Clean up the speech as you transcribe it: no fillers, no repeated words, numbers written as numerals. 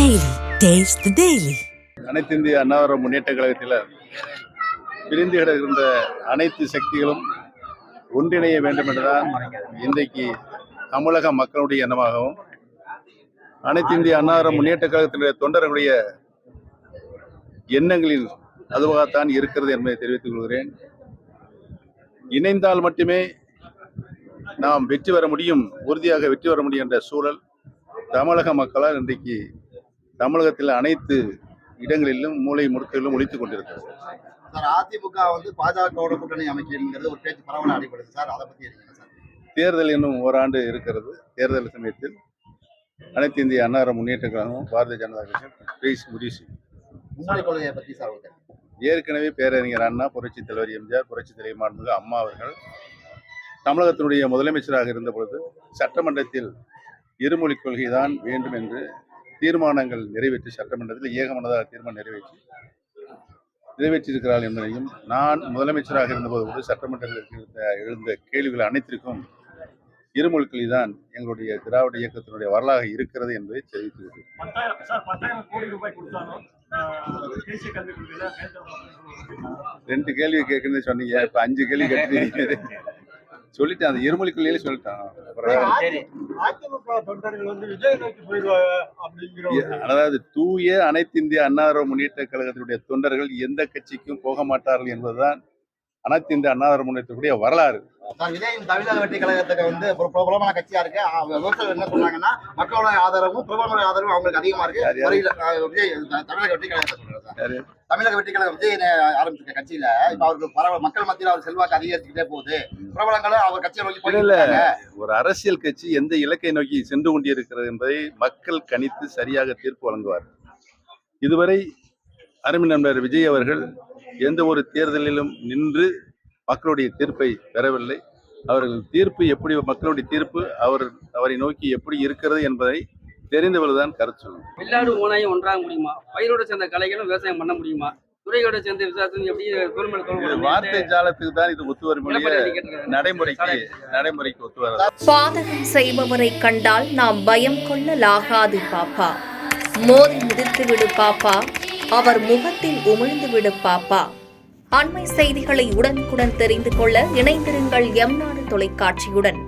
Daily. Taste the Daily. அனைத்து இந்திய அண்ணா முன்னேற்ற கழகத்தில் பிரிந்து கிடக்கின்ற அனைத்து சக்திகளும் ஒன்றிணைய வேண்டும் என்றுதான் இன்றைக்கு தமிழக மக்களுடைய எண்ணமாகவும் அனைத்து இந்திய அண்ணா முன்னேற்ற கழகத்தினுடைய தொண்டர்களுடைய எண்ணங்களில் அதுவாகத்தான் இருக்கிறது என்பதை தெரிவித்துக் கொள்கிறேன். இணைந்தால் மட்டுமே நாம் வெற்றி பெற முடியும், உறுதியாக வெற்றி பெற முடியும் என்ற சூழல் தமிழக மக்களால் இன்றைக்கு தமிழகத்தில் அனைத்து இடங்களிலும் மூலை முடுக்கிலும் ஒழித்துக் கொண்டிருக்கிறது. சார், அதிமுக பாஜகவோட கூட்டணி அமைக்கிறது ஒரு பேச்சு பரவலாக அடிபடுது சார். அதை பத்தி தேர்தல் இன்னும் ஓராண்டு இருக்கிறது. தேர்தல் சமயத்தில் அனைத்து இந்திய அண்ணா முன்னேற்ற கழகமும் பாரதிய ஜனதா கட்சியும் பேசி முடிவு செய்யும். மும்மொழி கொள்கையை பத்தி சார் ஏற்கனவே பேரறிஞர் அண்ணா, புரட்சி தலைவர் எம்ஜிஆர், புரட்சி தலைவர் மாண்புமிகு அம்மா அவர்கள் தமிழகத்தினுடைய முதலமைச்சராக இருந்த பொழுது சட்டமன்றத்தில் இருமொழி கொள்கை தான் வேண்டும் என்று தீர்மானங்கள் நிறைவேற்றி சட்டமன்றத்தில் ஏகமனதாக தீர்மானம் நிறைவேற்றியிருக்கிறார்கள் என்பதையும், நான் முதலமைச்சராக இருந்தபோது கூட சட்டமன்றத்தில் எழுந்த கேள்விகள் அனைத்திற்கும் இருமொழிகளை தான் எங்களுடைய திராவிட இயக்கத்தினுடைய வரலாறு இருக்கிறது என்பதை தெரிவித்திருக்கிறது. 2 கேள்வி கேட்குன்னு சொன்னீங்க, இப்ப 5 கேள்வி கேட்டு சொல்லிட்டேன். அந்த இருமொழி கொள்கையிலே சொல்லிட்டான். அதாவது தூய அனைத்து இந்திய அண்ணா முன்னேற்ற கழகத்தினுடைய தொண்டர்கள் எந்த கட்சிக்கும் போக மாட்டார்கள் என்பதுதான் அனைத்து இந்திய அண்ணா முன்னேற்றக்கூடிய வரலாறு. விஜயின் தமிழக வெற்றி கழகத்துக்கு ஒரு பிரபலமான கட்சியா இருக்கு. விவசாயிகள் என்ன சொல்றாங்கன்னா, மக்களோட ஆதரவும் பிரபலமான ஆதரவும் அவங்களுக்கு அதிகமா இருக்கு. தமிழக வெற்றி கழகத்தை தமிழக வெற்றி கழகம் விஜய் ஆரம்பிச்சிருக்க கட்சியில இப்ப அவருக்கு மக்கள் மத்தியில் அவர் செல்வாக்கு அதிகரிச்சுக்கிட்டே போகுது. பிரபலங்களும் அவர் கட்சியை நோக்கி ஒரு அரசியல் கட்சி எந்த இலக்கை நோக்கி சென்று கொண்டிருக்கிறது என்பதை மக்கள் கணித்து சரியாக தீர்ப்பு வழங்குவார். இதுவரை அருமை நண்பர் விஜய் அவர்கள் எந்த ஒரு தேர்தலிலும் நின்று மக்களுடைய தீர்ப்பை பெறவில்லை. அவர்கள் தீர்ப்பு எப்படி, மக்களுடைய தீர்ப்பு அவரை நோக்கி எப்படி இருக்கிறது என்பதை தெரிந்தவர்கள்தான் கருத்து சொல்லணும். வெள்ளாடு ஓனாயும் ஒன்றாக முடியுமா? பயிரோட சேர்ந்த கலைகளும் விவசாயம் பண்ண முடியுமா? துறையோட சேர்ந்த விவசாயத்தையும் எப்படி? வார்த்தை ஜாலத்துக்கு தான் இது ஒத்து வரும், நடைமுறைக்கு ஒத்து வராது. பாதகம் செய்பவரை கண்டால் நாம் பயம் கொள்ளலாகாது பாப்பா. மோதி மிதித்து விடு பாப்பா, அவர் முகத்தில் உமிழ்ந்து விடு பாப்பா. அண்மை செய்திகளை உடனுக்குடன் தெரிந்து கொள்ள இணைந்திருங்கள் எம் நாடு தொலைக்காட்சியுடன்.